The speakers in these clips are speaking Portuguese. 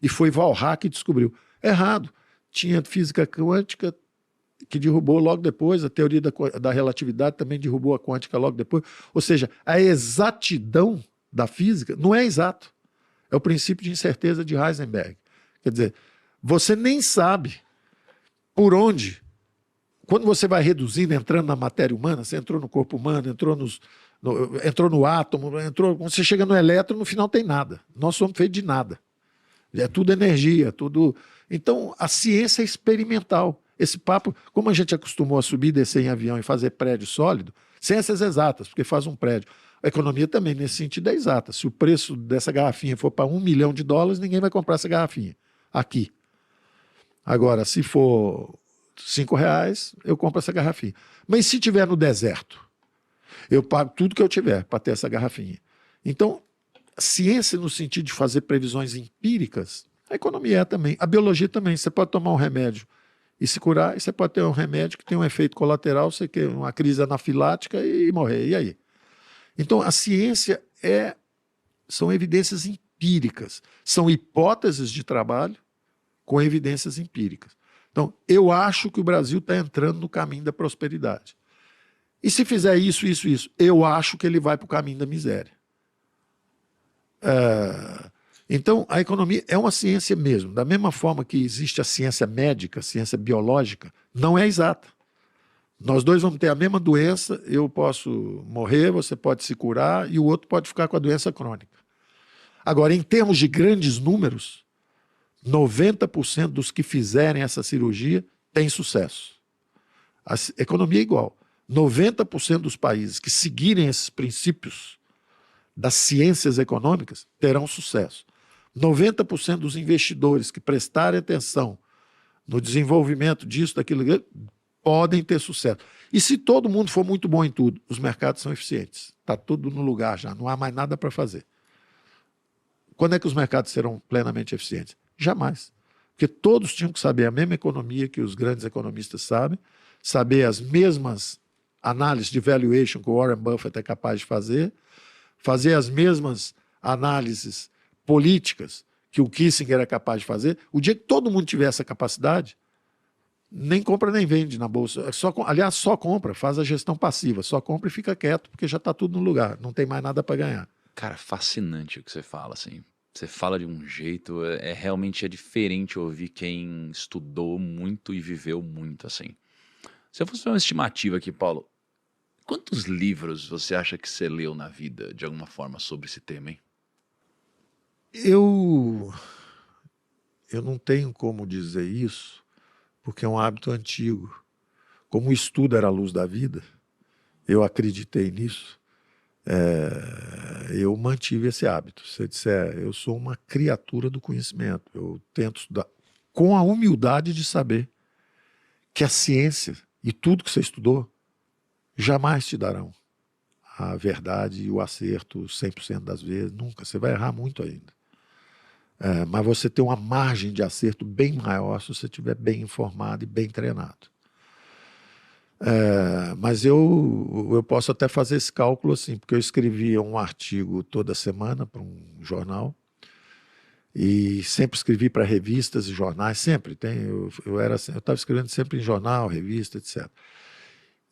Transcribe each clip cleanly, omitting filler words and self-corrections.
e foi Walras que descobriu. Errado. Tinha física quântica que derrubou logo depois, a teoria da relatividade também derrubou a quântica logo depois. Ou seja, a exatidão da física não é exato. É o princípio de incerteza de Heisenberg. Quer dizer, você nem sabe por onde. Quando você vai reduzindo, entrando na matéria humana, você entrou no corpo humano, entrou no átomo, quando você chega no elétron, no final tem nada. Nós somos feitos de nada. É tudo energia, tudo... Então, a ciência é experimental. Esse papo, como a gente acostumou a subir e descer em avião e fazer prédio sólido, ciências exatas, porque faz um prédio. A economia também, nesse sentido, é exata. Se o preço dessa garrafinha for para $1 milhão, ninguém vai comprar essa garrafinha aqui. Agora, se for R$5, eu compro essa garrafinha. Mas se tiver no deserto, eu pago tudo que eu tiver para ter essa garrafinha. Então, a ciência no sentido de fazer previsões empíricas, a economia é também. A biologia também. Você pode tomar um remédio e se curar, e você pode ter um remédio que tem um efeito colateral, você quer uma crise anafilática e morrer. E aí? Então, a ciência são evidências empíricas. São hipóteses de trabalho com evidências empíricas. Então, eu acho que o Brasil está entrando no caminho da prosperidade. E se fizer isso, eu acho que ele vai para o caminho da miséria. Então, a economia é uma ciência mesmo. Da mesma forma que existe a ciência médica, a ciência biológica, não é exata. Nós dois vamos ter a mesma doença, eu posso morrer, você pode se curar e o outro pode ficar com a doença crônica. Agora, em termos de grandes números, 90% dos que fizerem essa cirurgia têm sucesso. A economia é igual. 90% dos países que seguirem esses princípios das ciências econômicas terão sucesso. 90% dos investidores que prestarem atenção no desenvolvimento disso, daquilo, podem ter sucesso. E se todo mundo for muito bom em tudo, os mercados são eficientes. Está tudo no lugar já, não há mais nada para fazer. Quando é que os mercados serão plenamente eficientes? Jamais. Porque todos tinham que saber a mesma economia que os grandes economistas sabem, saber as mesmas análises de valuation que o Warren Buffett é capaz de fazer as mesmas análises políticas que o Kissinger é capaz de fazer. O dia que todo mundo tiver essa capacidade, nem compra nem vende na bolsa. Aliás, só compra, faz a gestão passiva, só compra e fica quieto, porque já está tudo no lugar, não tem mais nada para ganhar. Cara, fascinante o que você fala, assim. Você fala de um jeito, realmente diferente ouvir quem estudou muito e viveu muito, assim. Se eu fosse fazer uma estimativa aqui, Paulo, quantos livros você acha que você leu na vida, de alguma forma, sobre esse tema, hein? Eu não tenho como dizer isso, porque é um hábito antigo. Como o estudo era a luz da vida, eu acreditei nisso, eu mantive esse hábito. Se eu disser, eu sou uma criatura do conhecimento, eu tento estudar com a humildade de saber que a ciência e tudo que você estudou jamais te darão a verdade e o acerto 100% das vezes, nunca. Você vai errar muito ainda. Mas você tem uma margem de acerto bem maior se você estiver bem informado e bem treinado. Mas eu posso até fazer esse cálculo assim, porque eu escrevia um artigo toda semana para um jornal e sempre escrevi para revistas e jornais, sempre. Eu estava escrevendo sempre em jornal, revista, etc.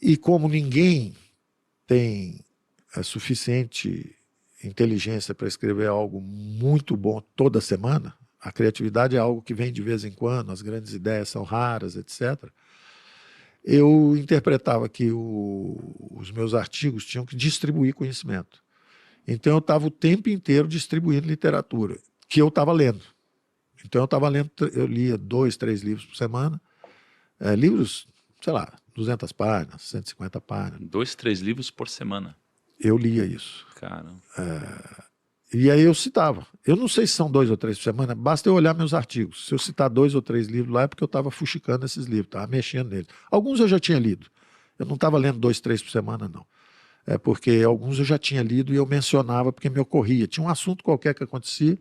E como ninguém tem suficiente inteligência para escrever algo muito bom toda semana, a criatividade é algo que vem de vez em quando, as grandes ideias são raras, etc., eu interpretava que os meus artigos tinham que distribuir conhecimento. Então eu estava o tempo inteiro distribuindo literatura, que eu estava lendo. Então eu lia 2, 3 livros por semana, livros, sei lá, 200 páginas, 150 páginas. 2, 3 livros por semana? Eu lia isso. Caramba. E aí eu citava. Eu não sei se são 2 ou 3 por semana, basta eu olhar meus artigos. Se eu citar 2 ou 3 livros lá é porque eu estava fuxicando esses livros, estava mexendo neles. Alguns eu já tinha lido. Eu não estava lendo 2, 3 por semana, não. É porque alguns eu já tinha lido e eu mencionava porque me ocorria. Tinha um assunto qualquer que acontecia.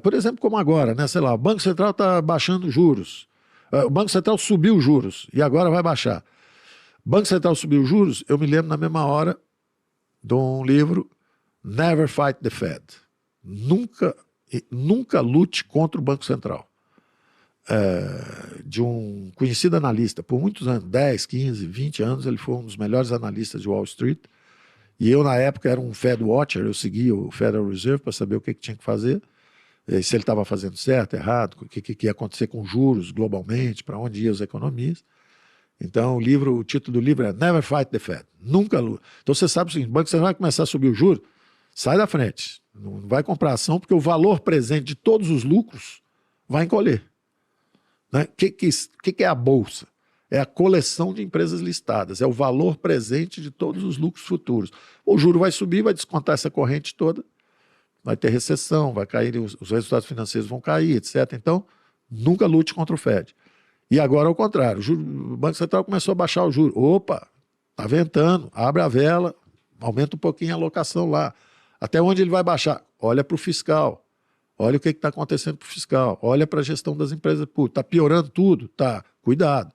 Por exemplo, como agora, né? Sei lá, o Banco Central está baixando juros. O Banco Central subiu os juros e agora vai baixar. O Banco Central subiu os juros, eu me lembro na mesma hora de um livro, Never Fight the Fed. Nunca E nunca lute contra o Banco Central. De um conhecido analista, por muitos anos, 10, 15, 20 anos, ele foi um dos melhores analistas de Wall Street. E eu, na época, era um Fed Watcher, eu seguia o Federal Reserve para saber o que tinha que fazer, se ele estava fazendo certo, errado, o que ia acontecer com juros globalmente, para onde iam as economias. Então, o título do livro é Never Fight the Fed, nunca luta. Então, você sabe o seguinte, o Banco Central vai começar a subir o juro, sai da frente, não vai comprar ação, porque o valor presente de todos os lucros vai encolher. Né? O que é a Bolsa? É a coleção de empresas listadas, é o valor presente de todos os lucros futuros. O juro vai subir, vai descontar essa corrente toda, vai ter recessão, vai cair, os resultados financeiros vão cair, etc. Então, nunca lute contra o Fed. E agora, ao contrário, o Banco Central começou a baixar o juro. Opa, está ventando, abre a vela, aumenta um pouquinho a alocação lá. Até onde ele vai baixar? Olha para o fiscal. Olha o que está acontecendo para o fiscal. Olha para a gestão das empresas. Está piorando tudo? Tá, cuidado.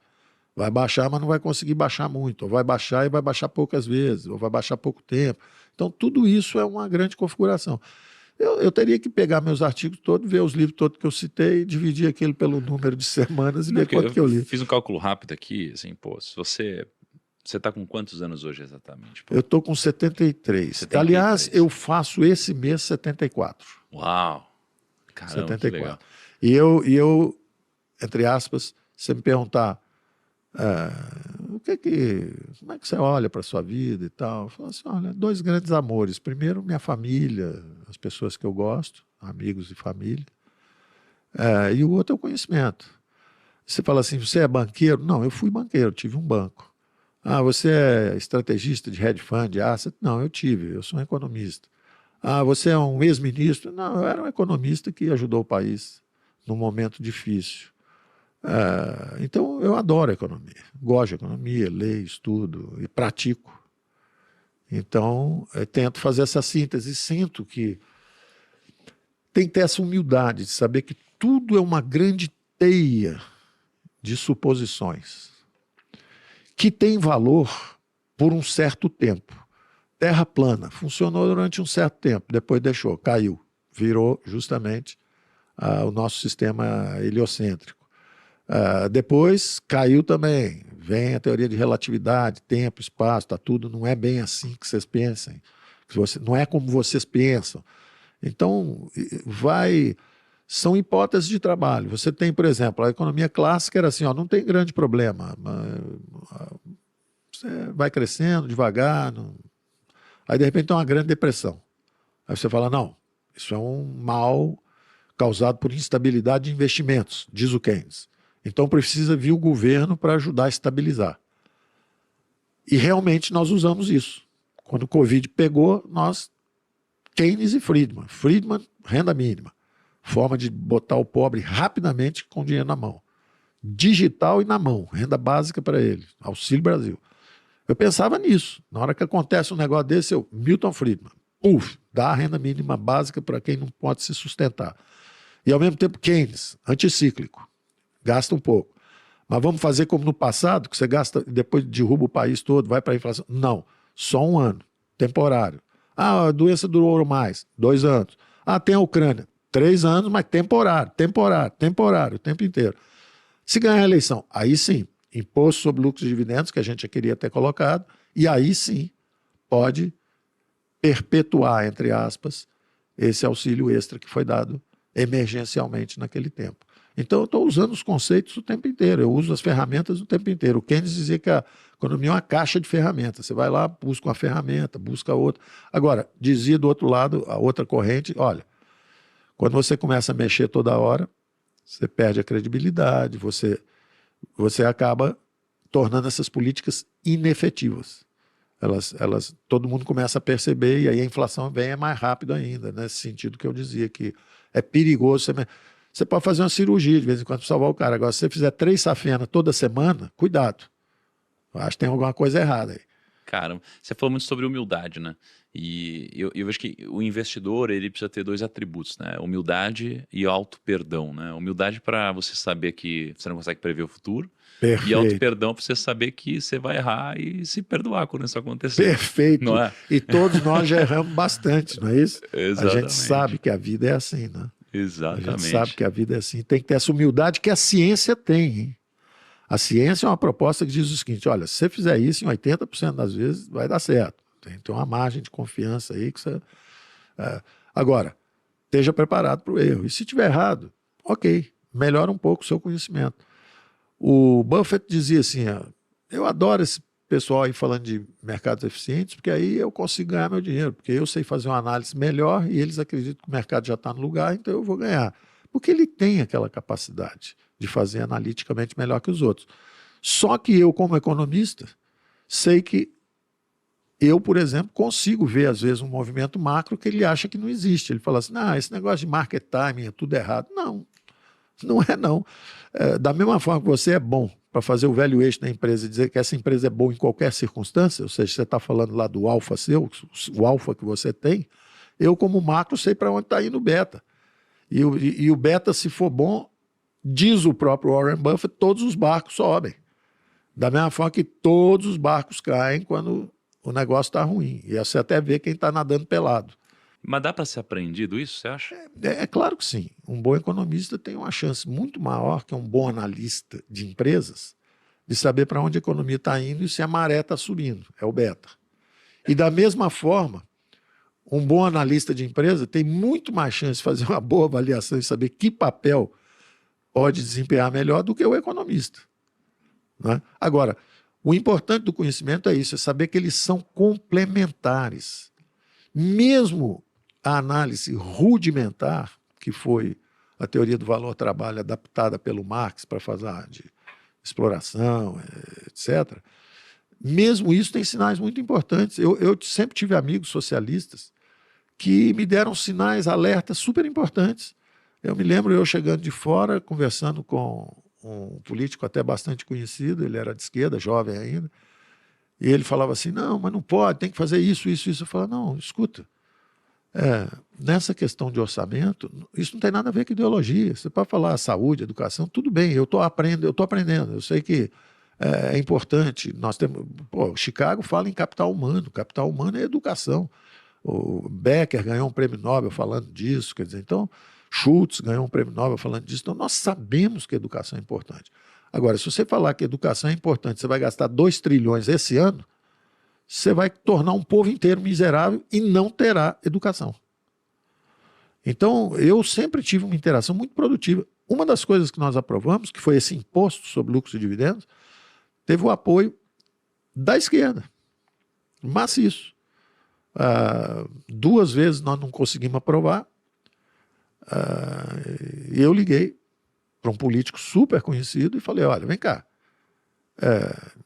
Vai baixar, mas não vai conseguir baixar muito. Ou vai baixar e vai baixar poucas vezes. Ou vai baixar pouco tempo. Então, tudo isso é uma grande configuração. Eu teria que pegar meus artigos todos, ver os livros todos que eu citei e dividir aquilo pelo número de semanas e ver quanto que eu li. Fiz um cálculo rápido aqui, assim, pô, se você está com quantos anos hoje exatamente? Pô? Eu estou com 73. 73. Aliás, eu faço esse mês 74. Uau! Caramba, 74. Que legal. E eu, entre aspas, se você me perguntar como é que você olha para a sua vida e tal, eu falo assim, olha, 2 grandes amores. Primeiro, minha família, as pessoas que eu gosto, amigos e família. E o outro é o conhecimento. Você fala assim, você é banqueiro? Não, eu fui banqueiro, tive um banco. Ah, você é estrategista de hedge fund, asset? Não, eu sou um economista. Ah, você é um ex-ministro? Não, eu era um economista que ajudou o país num momento difícil. Então, eu adoro economia, gosto de economia, leio, estudo e pratico. Então, eu tento fazer essa síntese e sinto que tem que ter essa humildade de saber que tudo é uma grande teia de suposições que tem valor por um certo tempo. Terra plana funcionou durante um certo tempo, depois deixou, caiu, virou justamente o nosso sistema heliocêntrico. Depois caiu também, vem a teoria de relatividade, tempo, espaço, tudo, não é bem assim que vocês pensem, não é como vocês pensam. Então, são hipóteses de trabalho. Você tem, por exemplo, a economia clássica era assim, não tem grande problema, você vai crescendo devagar, aí de repente tem uma grande depressão. Aí você fala, não, isso é um mal causado por instabilidade de investimentos, diz o Keynes. Então precisa vir o governo para ajudar a estabilizar. E realmente nós usamos isso. Quando o Covid pegou, Keynes e Friedman. Friedman, renda mínima. Forma de botar o pobre rapidamente com dinheiro na mão. Digital e na mão. Renda básica para ele. Auxílio Brasil. Eu pensava nisso. Na hora que acontece um negócio desse, Milton Friedman. Dá a renda mínima básica para quem não pode se sustentar. E ao mesmo tempo Keynes, anticíclico. Gasta um pouco. Mas vamos fazer como no passado, que você gasta e depois derruba o país todo, vai para a inflação. Não, só 1 ano, temporário. A doença durou mais, 2 anos. Tem a Ucrânia, 3 anos, mas temporário, o tempo inteiro. Se ganhar a eleição, aí sim, imposto sobre lucros e dividendos, que a gente já queria ter colocado, e aí sim pode perpetuar, entre aspas, esse auxílio extra que foi dado emergencialmente naquele tempo. Então, eu estou usando os conceitos o tempo inteiro, eu uso as ferramentas o tempo inteiro. O Keynes dizia que a economia é uma caixa de ferramentas. Você vai lá, busca uma ferramenta, busca outra. Agora, dizia do outro lado, a outra corrente, olha, quando você começa a mexer toda hora, você perde a credibilidade, você acaba tornando essas políticas inefetivas. Todo mundo começa a perceber e aí a inflação vem mais rápido ainda, nesse sentido que eu dizia, que é perigoso. Você pode fazer uma cirurgia de vez em quando para salvar o cara. Agora, se você fizer 3 safena toda semana, cuidado. Eu acho que tem alguma coisa errada aí. Cara, você falou muito sobre humildade, né? E eu vejo que o investidor, ele precisa ter 2 atributos, né? Humildade e auto-perdão, né? Humildade para você saber que você não consegue prever o futuro. Perfeito. E auto-perdão para você saber que você vai errar e se perdoar quando isso acontecer. Perfeito. Não é? E todos nós já erramos bastante, não é isso? Exatamente. A gente sabe que a vida é assim, né? A gente sabe Exatamente. que a vida é assim. Tem que ter essa humildade que a ciência tem, hein? A ciência é uma proposta que diz o seguinte, olha, se você fizer isso, em 80% das vezes vai dar certo. Tem uma margem de confiança aí que você... Agora, esteja preparado para o erro. E se tiver errado, ok, melhora um pouco o seu conhecimento. O Buffett dizia assim, eu adoro esse pessoal aí falando de mercados eficientes, porque aí eu consigo ganhar meu dinheiro, porque eu sei fazer uma análise melhor e eles acreditam que o mercado já está no lugar, então eu vou ganhar. Porque ele tem aquela capacidade de fazer analiticamente melhor que os outros. Só que eu, como economista, sei que eu, por exemplo, consigo ver, às vezes, um movimento macro que ele acha que não existe. Ele fala assim, esse negócio de market timing é tudo errado. Não, não é não. Da mesma forma que você é bom para fazer o valuation da empresa e dizer que essa empresa é boa em qualquer circunstância, ou seja, você está falando lá do alfa seu, o alfa que você tem, eu, como macro, sei para onde está indo o beta. E o beta, se for bom, diz o próprio Warren Buffett, todos os barcos sobem. Da mesma forma que todos os barcos caem quando o negócio está ruim. E você até vê quem está nadando pelado. Mas dá para ser aprendido isso, você acha? É claro que sim. Um bom economista tem uma chance muito maior que um bom analista de empresas de saber para onde a economia está indo e se a maré está subindo. É o beta. E da mesma forma, um bom analista de empresa tem muito mais chance de fazer uma boa avaliação e saber que papel pode desempenhar melhor do que o economista. Né? Agora, o importante do conhecimento é isso, é saber que eles são complementares. Mesmo a análise rudimentar, que foi a teoria do valor-trabalho adaptada pelo Marx para fazer de exploração, etc., mesmo isso tem sinais muito importantes. Eu sempre tive amigos socialistas que me deram sinais, alertas super importantes. Eu me lembro eu chegando de fora, conversando com um político até bastante conhecido, ele era de esquerda, jovem ainda, e ele falava assim, não, mas não pode, tem que fazer isso, isso, isso. Eu falava, não, escuta, nessa questão de orçamento, isso não tem nada a ver com ideologia. Você pode falar saúde, educação, tudo bem, eu estou aprendendo, eu sei que é importante. Nós temos, Chicago fala em capital humano é educação. O Becker ganhou um prêmio Nobel falando disso, quer dizer, então Schultz ganhou um prêmio Nobel falando disso, então nós sabemos que a educação é importante. Agora, se você falar que a educação é importante, você vai gastar 2 trilhões esse ano, você vai tornar um povo inteiro miserável e não terá educação. Então, eu sempre tive uma interação muito produtiva. Uma das coisas que nós aprovamos, que foi esse imposto sobre lucros e dividendos, teve o apoio da esquerda, maciço. 2 vezes nós não conseguimos aprovar. E eu liguei para um político super conhecido e falei, olha, vem cá,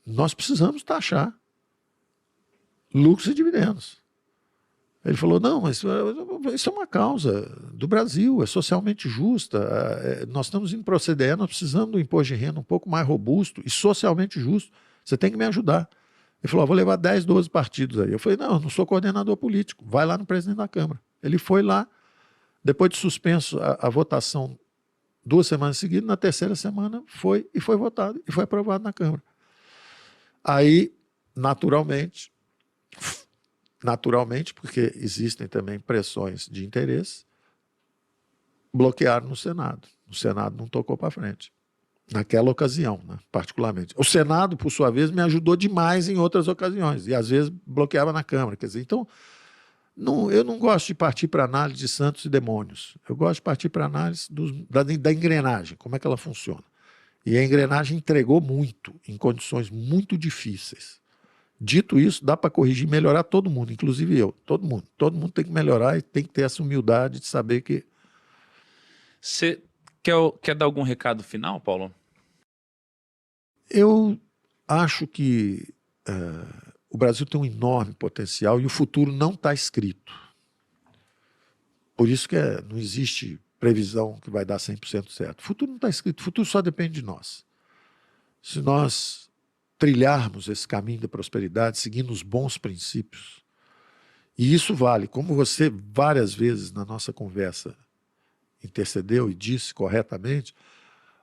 nós precisamos taxar lucros e dividendos. Ele falou, não, mas isso é uma causa do Brasil, é socialmente justa, nós estamos indo para o OCDE, nós precisamos de um imposto de renda um pouco mais robusto e socialmente justo, você tem que me ajudar. Ele falou, vou levar 10, 12 partidos aí. Eu falei, não, eu não sou coordenador político, vai lá no presidente da Câmara. Ele foi lá, depois de suspenso a votação 2 semanas seguidas, na terceira semana foi votado e foi aprovado na Câmara. Aí, naturalmente, porque existem também pressões de interesse, bloquearam no Senado. O Senado não tocou para frente. Naquela ocasião, né, particularmente. O Senado, por sua vez, me ajudou demais em outras ocasiões, e às vezes bloqueava na Câmara. Quer dizer, então, eu não gosto de partir para análise de santos e demônios. Eu gosto de partir para análise da engrenagem, como é que ela funciona. E a engrenagem entregou muito, em condições muito difíceis. Dito isso, dá para corrigir e melhorar todo mundo, inclusive eu. Todo mundo tem que melhorar e tem que ter essa humildade de saber que... Você quer dar algum recado final, Paulo? Eu acho que o Brasil tem um enorme potencial e o futuro não está escrito. Por isso que não existe previsão que vai dar 100% certo. O futuro não está escrito, o futuro só depende de nós. Se nós trilharmos esse caminho da prosperidade, seguindo os bons princípios, e isso vale, como você várias vezes na nossa conversa intercedeu e disse corretamente,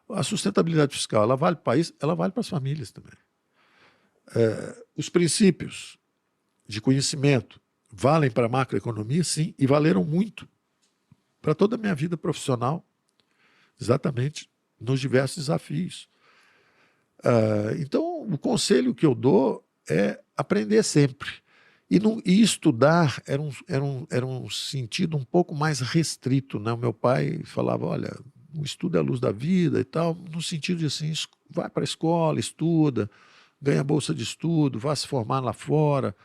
a sustentabilidade fiscal, ela vale para o país, ela vale para as famílias também. Os princípios de conhecimento valem para a macroeconomia, sim, e valeram muito para toda a minha vida profissional, exatamente nos diversos desafios. Então, o conselho que eu dou é aprender sempre. E estudar era um sentido um pouco mais restrito, né? O meu pai falava, olha, o estudo é a luz da vida e tal, no sentido de assim, vai para a escola, estuda, ganha bolsa de estudo, vai se formar lá fora.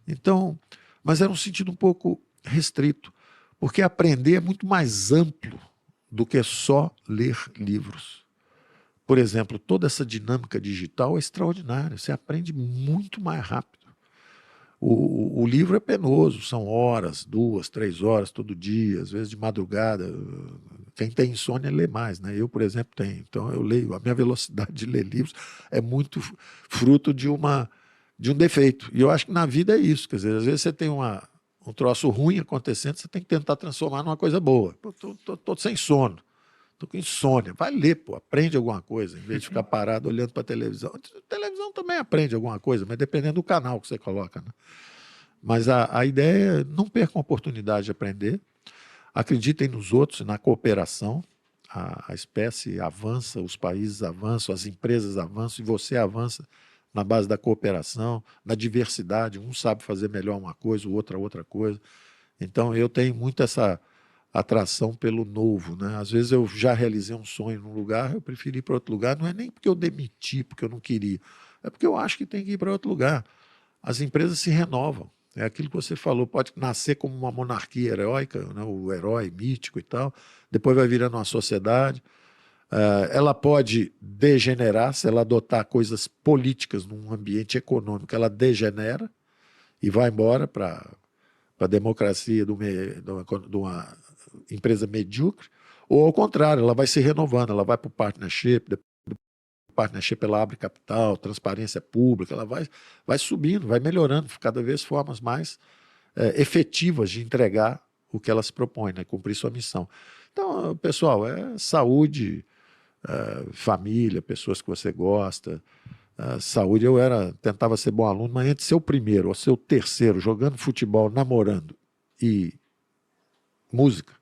Então, mas era um sentido um pouco restrito, porque aprender é muito mais amplo do que só ler livros. Por exemplo, toda essa dinâmica digital é extraordinária, você aprende muito mais rápido. O livro é penoso, são horas, 2, 3 horas todo dia, às vezes de madrugada. Quem tem insônia lê mais, né? Eu, por exemplo, tenho. Então eu leio. A minha velocidade de ler livros é muito fruto de um defeito. E eu acho que na vida é isso. Quer dizer, às vezes você tem um troço ruim acontecendo, você tem que tentar transformar numa coisa boa. Tô sem sono. Tô com insônia. Vai ler, pô, aprende alguma coisa, em vez de ficar parado olhando para a televisão. A televisão também aprende alguma coisa, mas dependendo do canal que você coloca, né? Mas a ideia é não percam a oportunidade de aprender, acreditem nos outros, na cooperação. A espécie avança, os países avançam, as empresas avançam e você avança na base da cooperação, na diversidade. Um sabe fazer melhor uma coisa, o outro a outra coisa. Então eu tenho muito essa atração pelo novo, né? Às vezes eu já realizei um sonho num lugar, eu preferi ir para outro lugar, não é nem porque eu demiti, porque eu não queria, é porque eu acho que tem que ir para outro lugar. As empresas se renovam, é aquilo que você falou, pode nascer como uma monarquia heróica, né? O herói mítico e tal, depois vai virando uma sociedade, ela pode degenerar, se ela adotar coisas políticas num ambiente econômico, ela degenera e vai embora para a democracia de uma empresa medíocre, ou ao contrário, ela vai se renovando, ela vai para o partnership, depois do partnership ela abre capital, transparência pública, ela vai subindo, vai melhorando, cada vez formas mais efetivas de entregar o que ela se propõe, né, cumprir sua missão. Então, pessoal, é saúde, família, pessoas que você gosta. Saúde, tentava ser bom aluno, mas entre ser o primeiro ou ser o terceiro, jogando futebol, namorando e música,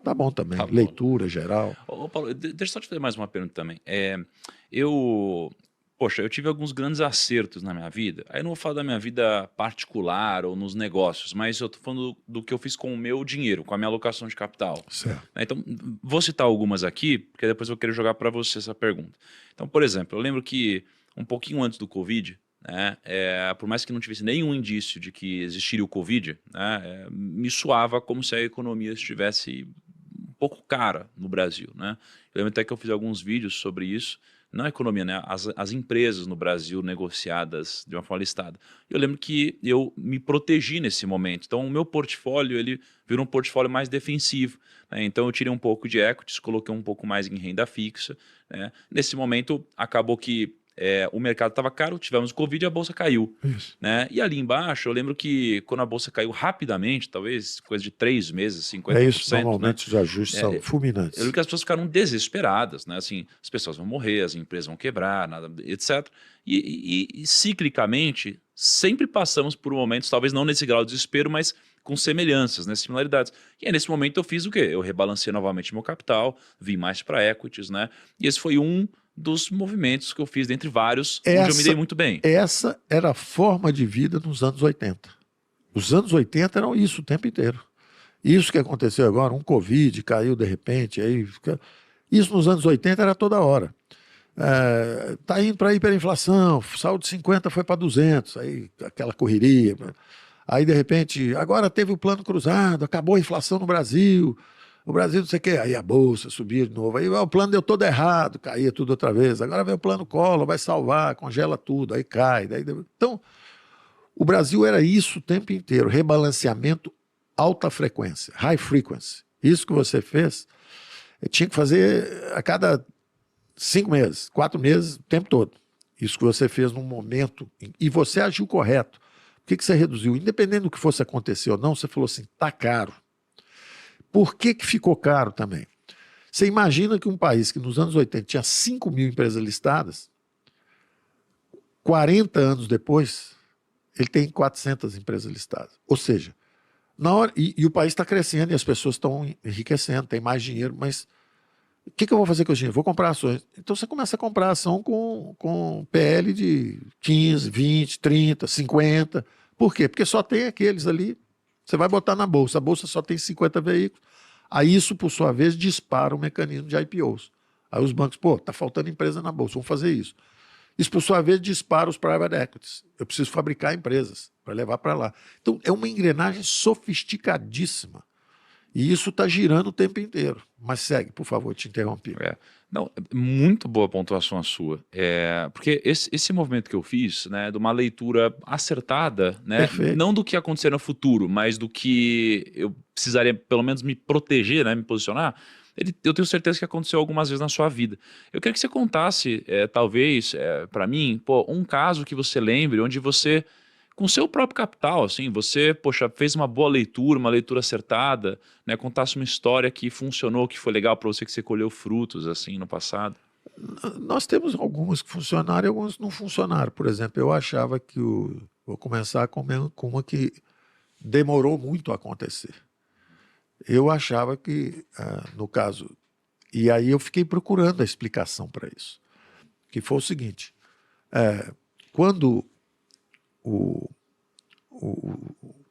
tá bom também. Tá bom. Leitura geral. Ô, Paulo, deixa eu só te fazer mais uma pergunta também. Poxa, eu tive alguns grandes acertos na minha vida. Aí eu não vou falar da minha vida particular ou nos negócios, mas eu tô falando do que eu fiz com o meu dinheiro, com a minha alocação de capital. Certo. Então, vou citar algumas aqui, porque depois eu vou querer jogar para você essa pergunta. Então, por exemplo, eu lembro que um pouquinho antes do Covid, né, por mais que não tivesse nenhum indício de que existiria o Covid, né, me soava como se a economia estivesse um pouco cara no Brasil, né? Eu lembro até que eu fiz alguns vídeos sobre isso, não a economia, né? As empresas no Brasil negociadas de uma forma listada. Eu lembro que eu me protegi nesse momento. Então, o meu portfólio, ele virou um portfólio mais defensivo, né? Então, eu tirei um pouco de equities, coloquei um pouco mais em renda fixa, né? Nesse momento, acabou que o mercado estava caro, tivemos o Covid e a bolsa caiu. Isso. Né? E ali embaixo, eu lembro que quando a bolsa caiu rapidamente, talvez coisa de 3 meses, 50%. É isso, normalmente né? os ajustes são fulminantes. Eu lembro que as pessoas ficaram desesperadas, né? Assim, as pessoas vão morrer, as empresas vão quebrar, nada, etc. E ciclicamente, sempre passamos por momentos, talvez não nesse grau de desespero, mas com semelhanças, né? Similaridades. E aí, nesse momento, eu fiz o quê? Eu rebalancei novamente meu capital, vim mais para equities, né? E esse foi um dos movimentos que eu fiz, dentre vários, onde eu me dei muito bem. Essa era a forma de vida nos anos 80. Os anos 80 eram isso o tempo inteiro. Isso que aconteceu agora, um Covid, caiu de repente, isso nos anos 80 era toda hora. Tá indo para a hiperinflação, saúde 50 foi para 200, aí aquela correria. Aí, de repente, agora teve o plano cruzado, acabou a inflação no Brasil, o Brasil não sei o quê, aí a bolsa subia de novo, aí o plano deu todo errado, caía tudo outra vez, agora vem o plano Collor, vai salvar, congela tudo, aí cai. Então, o Brasil era isso o tempo inteiro, rebalanceamento, alta frequência, high frequency. Isso que você fez, tinha que fazer a cada 5 meses, 4 meses, o tempo todo. Isso que você fez num momento, e você agiu correto. Por que você reduziu? Independente do que fosse acontecer ou não, você falou assim, tá caro. Por que ficou caro também? Você imagina que um país que nos anos 80 tinha 5 mil empresas listadas, 40 anos depois, ele tem 400 empresas listadas. Ou seja, E o país está crescendo e as pessoas estão enriquecendo, tem mais dinheiro, mas o que eu vou fazer com o dinheiro? Vou comprar ações. Então você começa a comprar ação com PL de 15, 20, 30, 50. Por quê? Porque só tem aqueles ali. Você vai botar na bolsa, a bolsa só tem 50 veículos. Aí isso, por sua vez, dispara o mecanismo de IPOs. Aí os bancos, pô, tá faltando empresa na bolsa, vamos fazer isso. Isso, por sua vez, dispara os private equities. Eu preciso fabricar empresas para levar para lá. Então, é uma engrenagem sofisticadíssima. E isso está girando o tempo inteiro. Mas segue, por favor, te interrompi. Não, muito boa pontuação a sua. Porque esse movimento que eu fiz, né, de uma leitura acertada, né, Perfeito. não do que acontecer no futuro, mas do que eu precisaria, pelo menos, me proteger, né, me posicionar, eu tenho certeza que aconteceu algumas vezes na sua vida. Eu queria que você contasse, talvez, para mim, pô, um caso que você lembre, onde você, com seu próprio capital, assim, você, poxa, fez uma boa leitura, uma leitura acertada, né, contasse uma história que funcionou, que foi legal para você, que você colheu frutos, assim, no passado. Nós temos alguns que funcionaram e alguns não funcionaram. Por exemplo, eu achava que vou começar com uma que demorou muito a acontecer. Eu achava que, no caso, e aí eu fiquei procurando a explicação para isso, que foi o seguinte, quando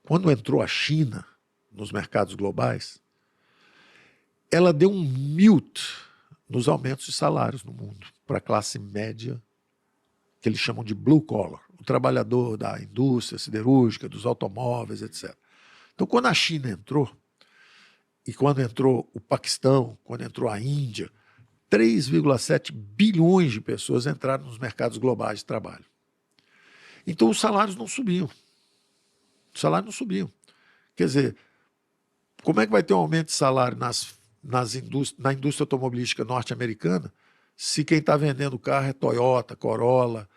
quando entrou a China nos mercados globais, ela deu um mute nos aumentos de salários no mundo para a classe média, que eles chamam de blue collar, o trabalhador da indústria siderúrgica, dos automóveis, etc. Então, quando a China entrou, e quando entrou o Paquistão, quando entrou a Índia, 3,7 bilhões de pessoas entraram nos mercados globais de trabalho. Então, os salários não subiam. Os salários não subiam. Quer dizer, como é que vai ter um aumento de salário na indústria automobilística norte-americana se quem está vendendo o carro é Toyota, Corolla,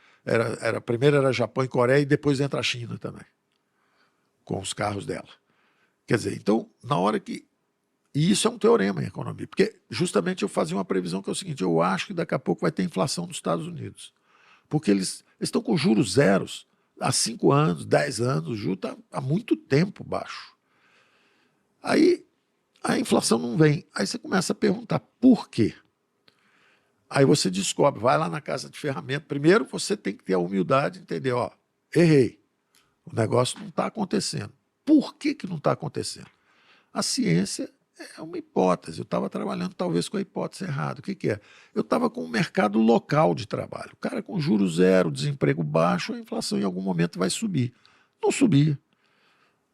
primeiro era Japão e Coreia e depois entra a China também, com os carros dela. Quer dizer, então, na hora que... E isso é um teorema em economia, porque justamente eu fazia uma previsão que é o seguinte, eu acho que daqui a pouco vai ter inflação nos Estados Unidos, porque eles estão com juros zeros há 5 anos, 10 anos, o juro está há muito tempo baixo. Aí a inflação não vem. Aí você começa a perguntar por quê? Aí você descobre, vai lá na casa de ferramenta. Primeiro você tem que ter a humildade de entender, ó, errei. O negócio não está acontecendo. Por que não está acontecendo? A ciência é uma hipótese. Eu estava trabalhando talvez com a hipótese errada. O que é? Eu estava com um mercado local de trabalho. O cara com juros zero, desemprego baixo, a inflação em algum momento vai subir. Não subia.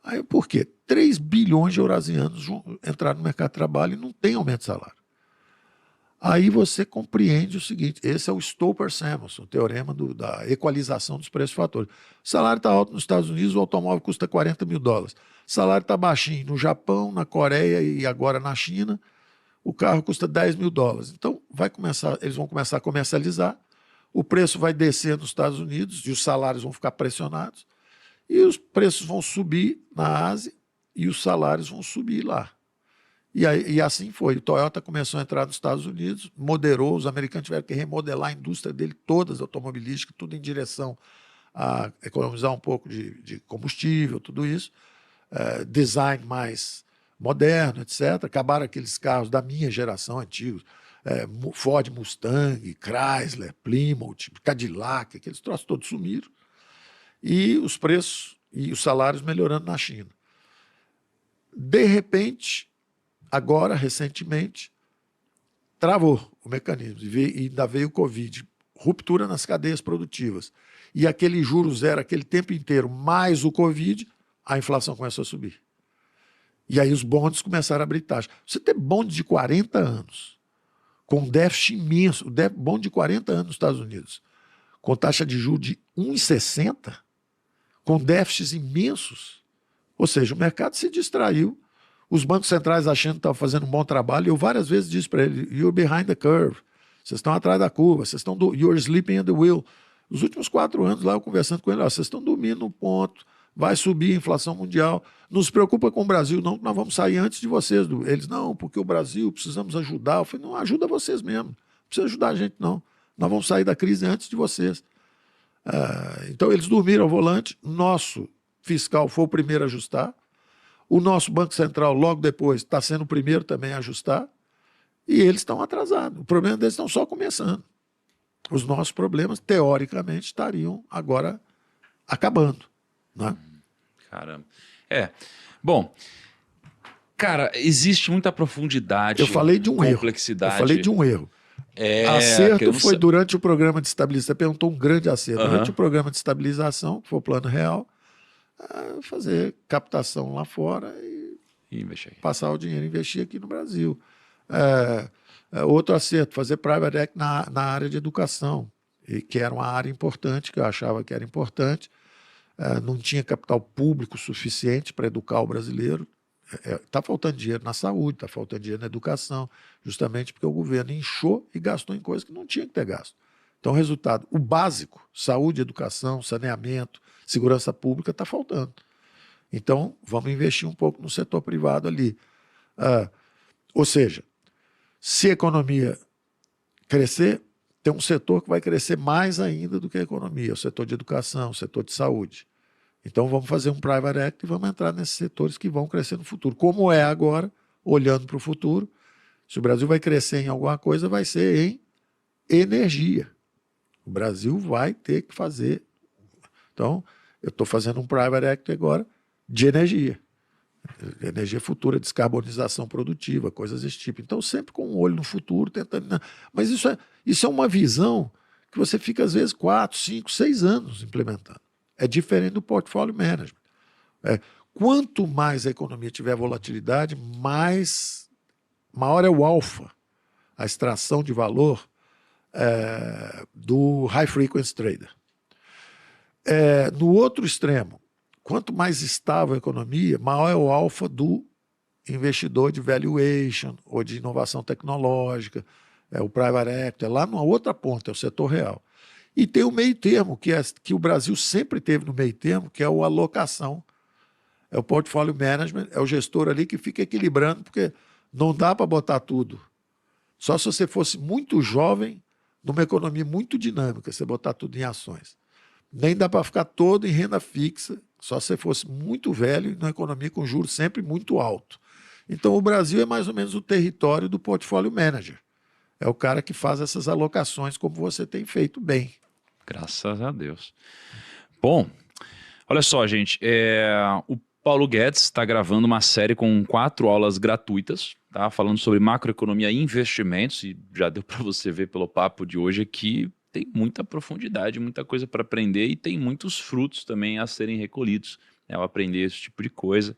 Aí por quê? 3 bilhões de eurasianos entraram no mercado de trabalho e não tem aumento de salário. Aí você compreende o seguinte, esse é o Stoper-Samuelson, o teorema da equalização dos preços fatores. O salário está alto nos Estados Unidos, o automóvel custa $40 mil. O salário está baixinho no Japão, na Coreia e agora na China, o carro custa $10 mil. Então eles vão começar a comercializar, o preço vai descer nos Estados Unidos e os salários vão ficar pressionados, e os preços vão subir na Ásia e os salários vão subir lá. E assim foi. O Toyota começou a entrar nos Estados Unidos, moderou, os americanos tiveram que remodelar a indústria dele, todas automobilísticas, tudo em direção a economizar um pouco de combustível, tudo isso. Design mais moderno, etc. Acabaram aqueles carros da minha geração antigos, Ford Mustang, Chrysler, Plymouth, Cadillac, aqueles troços todos sumiram. E os preços e os salários melhorando na China. De repente, agora, recentemente, travou o mecanismo e ainda veio o Covid, ruptura nas cadeias produtivas. E aquele juros zero, aquele tempo inteiro, mais o Covid, a inflação começou a subir. E aí os bondes começaram a abrir taxa. Você tem bonde de 40 anos, com déficit imenso, bonde de 40 anos nos Estados Unidos, com taxa de juros de 1,60%, com déficits imensos. Ou seja, o mercado se distraiu, os bancos centrais achando que estavam fazendo um bom trabalho, eu várias vezes disse para ele, you're behind the curve, vocês estão atrás da curva, you're sleeping at the wheel. Nos últimos 4 anos, lá eu conversando com ele, vocês estão dormindo no ponto, vai subir a inflação mundial, não se preocupa com o Brasil, não, nós vamos sair antes de vocês. Eles, não, porque o Brasil, precisamos ajudar. Eu falei, não, ajuda vocês mesmo, não precisa ajudar a gente não, nós vamos sair da crise antes de vocês. Então eles dormiram ao volante, nosso fiscal foi o primeiro a ajustar, O nosso Banco Central, logo depois, está sendo o primeiro também a ajustar, e eles estão atrasados. O problema deles estão só começando. Os nossos problemas, teoricamente, estariam agora acabando. Né? Caramba. Bom, cara, existe muita profundidade, Eu falei de um complexidade. erro. Eu falei de um erro. É, Acerto foi durante o programa de estabilização. Você perguntou um grande acerto. Aham. Durante o programa de estabilização, que foi o plano real, fazer captação lá fora e investir aqui. passar o dinheiro e investir aqui no Brasil. Outro acerto, fazer private equity na área de educação, e que era uma área importante, que eu achava que era importante. Não tinha capital público suficiente para educar o brasileiro. Está faltando dinheiro na saúde, está faltando dinheiro na educação, justamente porque o governo inchou e gastou em coisas que não tinha que ter gasto. Então, resultado, o básico, saúde, educação, saneamento, segurança pública, está faltando. Então, vamos investir um pouco no setor privado ali. Ou seja, se a economia crescer, tem um setor que vai crescer mais ainda do que a economia, o setor de educação, o setor de saúde. Então vamos fazer um private equity e vamos entrar nesses setores que vão crescer no futuro. Como é agora, olhando para o futuro, se o Brasil vai crescer em alguma coisa, vai ser em energia. O Brasil vai ter que fazer. Então, eu estou fazendo um private equity agora de energia. Energia futura, descarbonização produtiva, coisas desse tipo. Então, sempre com um olho no futuro, tentando. Mas isso é uma visão que você fica, às vezes, 4, 5, 6 anos implementando. É diferente do portfólio management. Quanto mais a economia tiver volatilidade, maior é o alfa, a extração de valor do high frequency trader. No outro extremo, quanto mais estável a economia, maior é o alfa do investidor de valuation ou de inovação tecnológica, o private equity, lá numa outra ponta, é o setor real. E tem o meio termo, que o Brasil sempre teve no meio termo, que é a alocação. É o portfólio management, é o gestor ali que fica equilibrando, porque não dá para botar tudo. Só se você fosse muito jovem, numa economia muito dinâmica, você botar tudo em ações. Nem dá para ficar todo em renda fixa, só se você fosse muito velho e numa economia com juros sempre muito alto. Então o Brasil é mais ou menos o território do portfólio manager. É o cara que faz essas alocações como você tem feito bem. Graças a Deus. Bom, olha só, gente. O Paulo Guedes está gravando uma série com 4 aulas gratuitas, tá? Falando sobre macroeconomia e investimentos. E já deu para você ver pelo papo de hoje que tem muita profundidade, muita coisa para aprender e tem muitos frutos também a serem recolhidos, né, ao aprender esse tipo de coisa.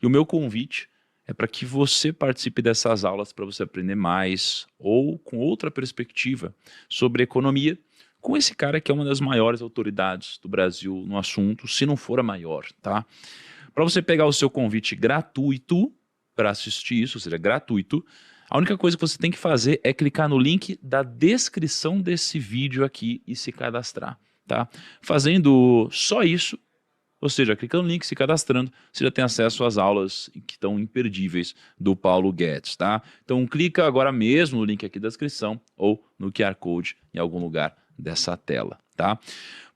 E o meu convite é para que você participe dessas aulas para você aprender mais ou com outra perspectiva sobre economia, com esse cara que é uma das maiores autoridades do Brasil no assunto, se não for a maior, tá? Para você pegar o seu convite gratuito para assistir isso, ou seja, gratuito, a única coisa que você tem que fazer é clicar no link da descrição desse vídeo aqui e se cadastrar, tá? Fazendo só isso, ou seja, clicando no link, se cadastrando, você já tem acesso às aulas que estão imperdíveis do Paulo Guedes, tá? Então clica agora mesmo no link aqui da descrição ou no QR Code em algum lugar dessa tela, tá?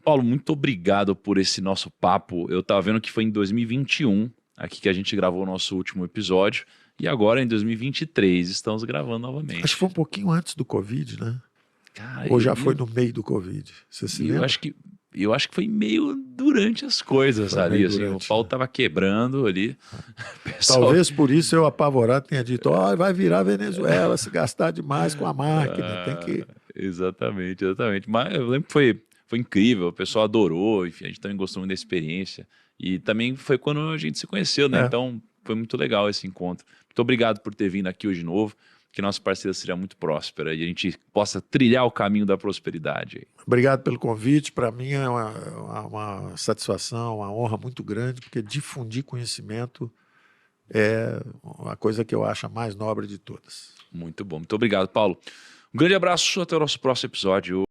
Paulo, muito obrigado por esse nosso papo. Eu tava vendo que foi em 2021 aqui que a gente gravou o nosso último episódio e agora em 2023 estamos gravando novamente. Acho que foi um pouquinho antes do Covid, né? Cara, ou já foi no meio do Covid? Você se lembra? Eu acho que foi meio durante as coisas ali, assim, o pau tava quebrando ali. Pessoal... Talvez por isso eu apavorado tenha dito, vai virar Venezuela se gastar demais com a máquina, tem que... Exatamente. Mas eu lembro que foi incrível, o pessoal adorou, enfim, a gente também gostou muito da experiência. E também foi quando a gente se conheceu, né? Então foi muito legal esse encontro. Muito obrigado por ter vindo aqui hoje de novo. Que nossa parceria seja muito próspera e a gente possa trilhar o caminho da prosperidade. Obrigado pelo convite. Para mim é uma satisfação, uma honra muito grande, porque difundir conhecimento é a coisa que eu acho a mais nobre de todas. Muito bom. Muito obrigado, Paulo. Um grande abraço. Até o nosso próximo episódio.